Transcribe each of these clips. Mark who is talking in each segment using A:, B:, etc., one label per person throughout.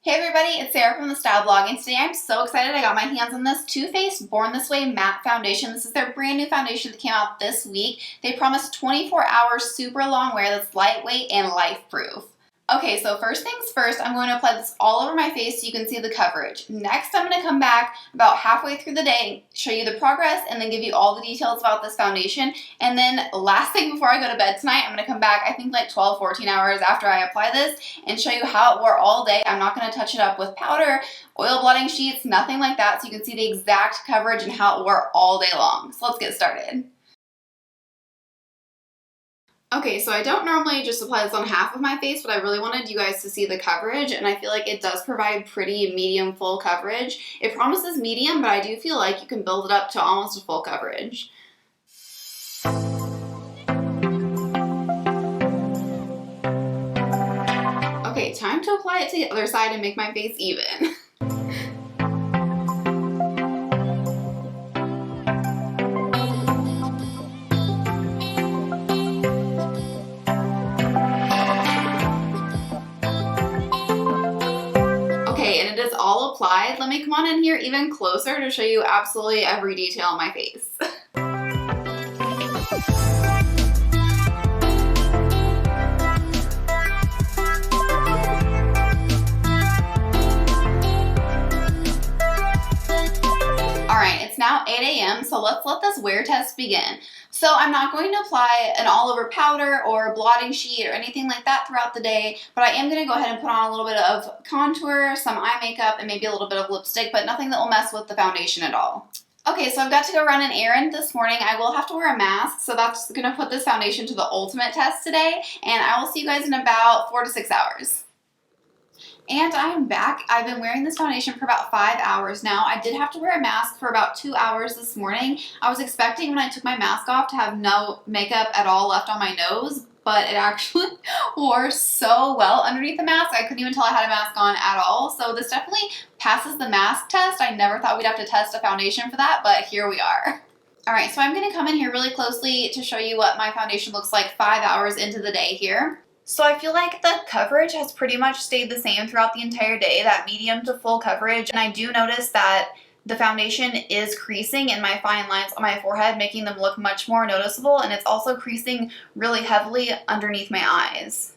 A: Hey everybody, it's Sarah from the Style Blog, and today I'm so excited I got my hands on this Too Faced Born This Way matte foundation. This is their brand new foundation that came out this week. They promise 24-hour super long wear that's lightweight and life-proof. Okay, so first things first, I'm going to apply this all over my face so you can see the coverage. Next, I'm going to come back about halfway through the day, show you the progress, and then give you all the details about this foundation. And then last thing before I go to bed tonight, I'm going to come back, I think like 12, 14 hours after I apply this, and show you how it wore all day. I'm not going to touch it up with powder, oil blotting sheets, nothing like that, so you can see the exact coverage and how it wore all day long. So let's get started. Okay, so I don't normally just apply this on half of my face, but I really wanted you guys to see the coverage, and I feel like it does provide pretty medium full coverage. It promises medium, but I do feel like you can build it up to almost a full coverage. Okay, time to apply it to the other side and make my face even. And it is all applied. Let me come on in here even closer to show you absolutely every detail on my face. Alright, it's now 8 a.m., so let's let this wear test begin. So I'm not going to apply an all-over powder or a blotting sheet or anything like that throughout the day, but I am going to go ahead and put on a little bit of contour, some eye makeup, and maybe a little bit of lipstick, but nothing that will mess with the foundation at all. Okay, so I've got to go run an errand this morning. I will have to wear a mask, so that's going to put this foundation to the ultimate test today, and I will see you guys in about 4 to 6 hours. And I'm back. I've been wearing this foundation for about 5 hours now. I did have to wear a mask for about 2 hours this morning. I was expecting when I took my mask off to have no makeup at all left on my nose, but it actually wore so well underneath the mask. I couldn't even tell I had a mask on at all. So this definitely passes the mask test. I never thought we'd have to test a foundation for that, but here we are. Alright, so I'm going to come in here really closely to show you what my foundation looks like 5 hours into the day here. So I feel like the coverage has pretty much stayed the same throughout the entire day, that medium to full coverage. And I do notice that the foundation is creasing in my fine lines on my forehead, making them look much more noticeable. And it's also creasing really heavily underneath my eyes.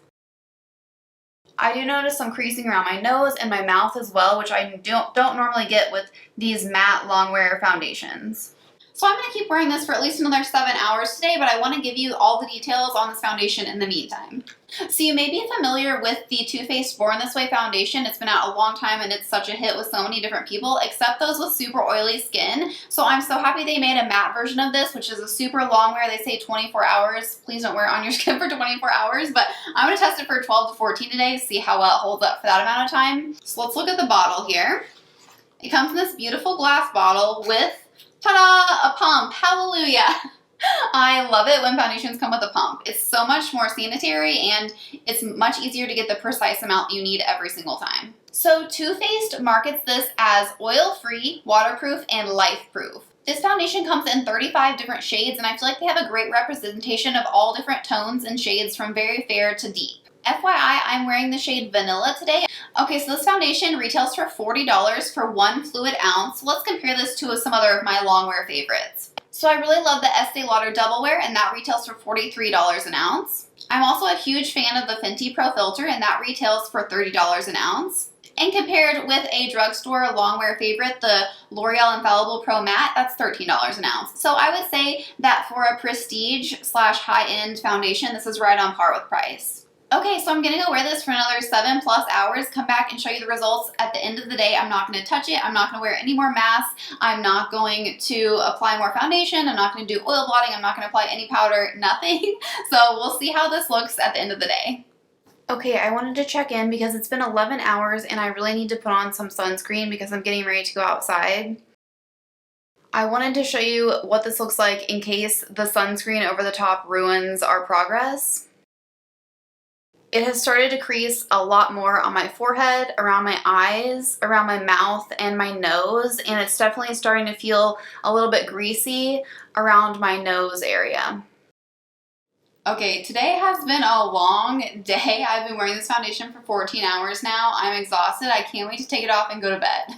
A: I do notice some creasing around my nose and my mouth as well, which I don't normally get with these matte long wear foundations. So I'm going to keep wearing this for at least another 7 hours today, but I want to give you all the details on this foundation in the meantime. So you may be familiar with the Too Faced Born This Way foundation. It's been out a long time and it's such a hit with so many different people, except those with super oily skin. So I'm so happy they made a matte version of this, which is a super long wear. They say 24 hours. Please don't wear it on your skin for 24 hours, but I'm going to test it for 12 to 14 today to see how well it holds up for that amount of time. So let's look at the bottle here. It comes in this beautiful glass bottle with, ta-da, a pump. Hallelujah. I love it when foundations come with a pump. It's so much more sanitary and it's much easier to get the precise amount you need every single time. So Too Faced markets this as oil-free, waterproof, and life-proof. This foundation comes in 35 different shades, and I feel like they have a great representation of all different tones and shades from very fair to deep. FYI, I'm wearing the shade Vanilla today. Okay, so this foundation retails for $40 for 1 fluid ounce. So let's compare this to some other of my long wear favorites. So I really love the Estee Lauder Double Wear, and that retails for $43 an ounce. I'm also a huge fan of the Fenty Pro Filter, and that retails for $30 an ounce. And compared with a drugstore long wear favorite, the L'Oreal Infallible Pro Matte, that's $13 an ounce. So I would say that for a prestige / high-end foundation, this is right on par with price. Okay, so I'm going to go wear this for another 7+ hours, come back and show you the results at the end of the day. I'm not going to touch it. I'm not going to wear any more masks. I'm not going to apply more foundation. I'm not going to do oil blotting. I'm not going to apply any powder, nothing. So we'll see how this looks at the end of the day. Okay, I wanted to check in because it's been 11 hours and I really need to put on some sunscreen because I'm getting ready to go outside. I wanted to show you what this looks like in case the sunscreen over the top ruins our progress. It has started to crease a lot more on my forehead, around my eyes, around my mouth, and my nose, and it's definitely starting to feel a little bit greasy around my nose area. Okay, today has been a long day. I've been wearing this foundation for 14 hours now. I'm exhausted. I can't wait to take it off and go to bed.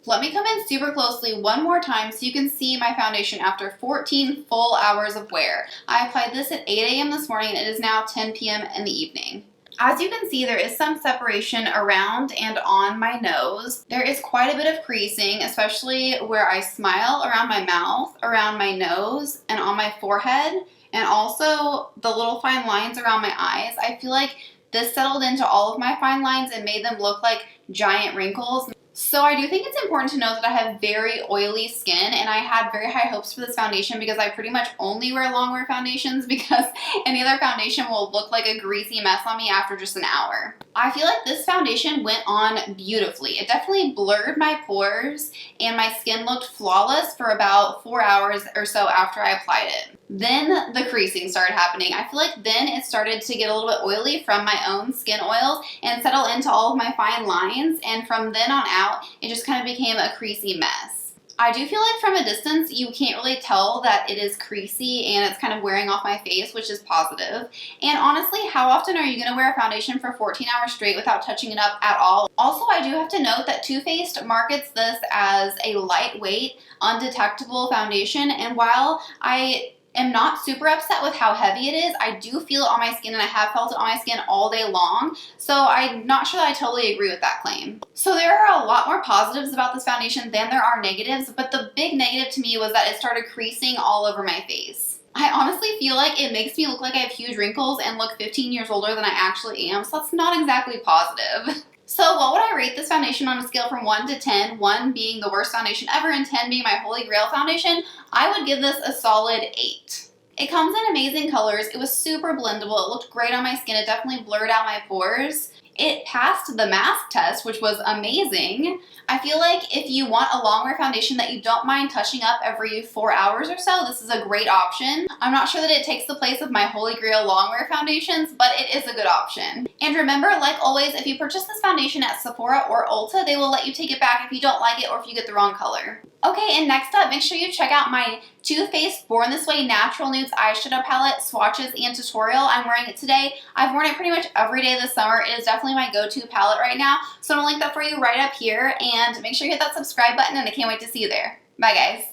A: Let me come in super closely one more time so you can see my foundation after 14 full hours of wear. I applied this at 8 a.m. this morning and it is now 10 p.m. in the evening. As you can see, there is some separation around and on my nose. There is quite a bit of creasing, especially where I smile, around my mouth, around my nose, and on my forehead, and also the little fine lines around my eyes. I feel like this settled into all of my fine lines and made them look like giant wrinkles. So I do think it's important to know that I have very oily skin, and I had very high hopes for this foundation because I pretty much only wear long wear foundations because any other foundation will look like a greasy mess on me after just an hour. I feel like this foundation went on beautifully. It definitely blurred my pores and my skin looked flawless for about 4 hours or so after I applied it. Then the creasing started happening. I feel like then it started to get a little bit oily from my own skin oils and settle into all of my fine lines, and from then on out, it just kind of became a creasy mess. I do feel like from a distance, you can't really tell that it is creasy and it's kind of wearing off my face, which is positive. And honestly, how often are you going to wear a foundation for 14 hours straight without touching it up at all? Also, I do have to note that Too Faced markets this as a lightweight, undetectable foundation, and while I am not super upset with how heavy it is, I do feel it on my skin, and I have felt it on my skin all day long, so I'm not sure that I totally agree with that claim. So there are a lot more positives about this foundation than there are negatives, but the big negative to me was that it started creasing all over my face. I honestly feel like it makes me look like I have huge wrinkles and look 15 years older than I actually am, so that's not exactly positive. So what would I rate this foundation on a scale from 1 to 10, 1 being the worst foundation ever and 10 being my holy grail foundation? I would give this a solid 8. It comes in amazing colors. It was super blendable. It looked great on my skin. It definitely blurred out my pores. It passed the mask test, which was amazing. I feel like if you want a long wear foundation that you don't mind touching up every 4 hours or so, this is a great option. I'm not sure that it takes the place of my holy grail long wear foundations, but it is a good option. And remember, like always, if you purchase this foundation at Sephora or Ulta, they will let you take it back if you don't like it or if you get the wrong color. Okay, and next up, make sure you check out my Too Faced Born This Way Natural Nudes Eyeshadow Palette, swatches, and tutorial. I'm wearing it today. I've worn it pretty much every day this summer. It is definitely my go-to palette right now, so I'm going to link that for you right up here, and make sure you hit that subscribe button, and I can't wait to see you there. Bye, guys.